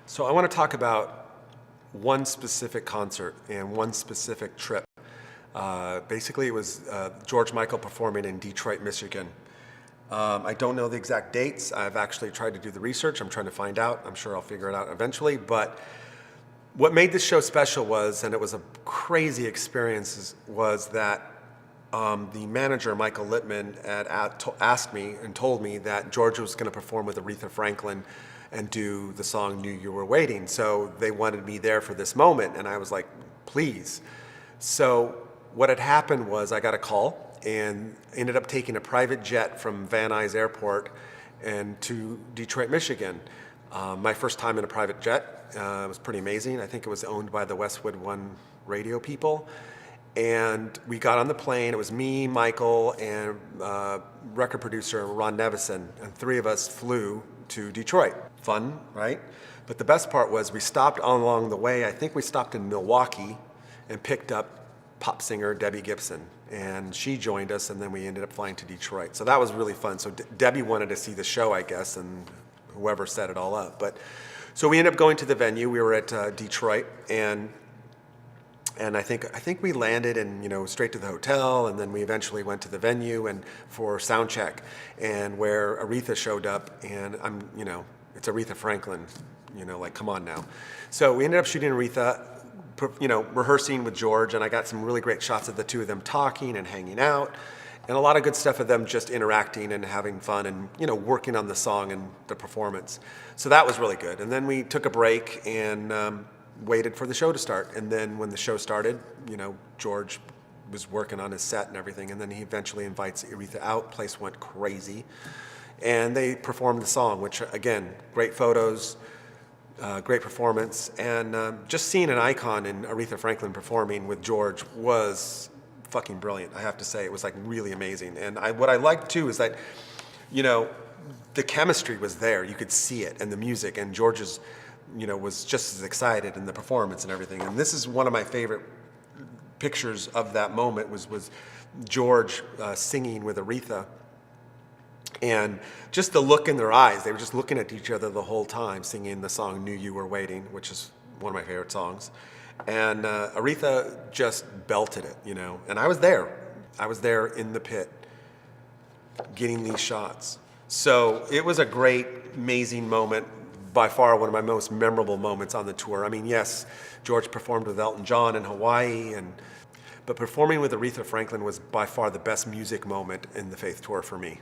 So I want to talk about one specific concert and one specific trip. Basically, it was George Michael performing in Detroit, Michigan. I don't know the exact dates. I've actually tried to do the research. I'm trying to find out. I'm sure I'll figure it out eventually. But what made this show special was, and it was a crazy experience, was that the manager, Michael Littman, had asked me and told me that George was going to perform with Aretha Franklin and do the song Knew You Were Waiting. So they wanted me there for this moment, and I was like, please. So what had happened was I got a call and ended up taking a private jet from Van Nuys Airport and to Detroit, Michigan. My first time in a private jet. It was pretty amazing. I think it was owned by the Westwood One radio people. And we got on the plane. It was me, Michael, and record producer Ron Nevison, and three of us flew to Detroit. Fun, right? But the best part was we stopped along the way. I think we stopped in Milwaukee and picked up pop singer Debbie Gibson, and she joined us, and then we ended up flying to Detroit. So that was really fun. So Debbie wanted to see the show, I guess, and whoever set it all up. But so we ended up going to the venue. We were at Detroit, and I think we landed and straight to the hotel, and then we eventually went to the venue and for sound check, and where Aretha showed up, and it's Aretha Franklin, like come on now. So we ended up shooting Aretha, rehearsing with George, and I got some really great shots of the two of them talking and hanging out, and a lot of good stuff of them just interacting and having fun and working on the song and the performance. So that was really good. And then we took a break and waited for the show to start. And then when the show started, George was working on his set and everything, and then he eventually invites Aretha out. Place went crazy. And they performed the song, which again, great photos, great performance, and just seeing an icon in Aretha Franklin performing with George was fucking brilliant, I have to say. It was like really amazing. And what I liked too is that, the chemistry was there. You could see it, and the music, and George's was just as excited in the performance and everything. And this is one of my favorite pictures of that moment was George singing with Aretha. And just the look in their eyes, they were just looking at each other the whole time, singing the song Knew You Were Waiting, which is one of my favorite songs. And Aretha just belted it, and I was there. I was there in the pit getting these shots. So it was a great, amazing moment. By far one of my most memorable moments on the tour. I mean, yes, George performed with Elton John in Hawaii, but performing with Aretha Franklin was by far the best music moment in the Faith Tour for me.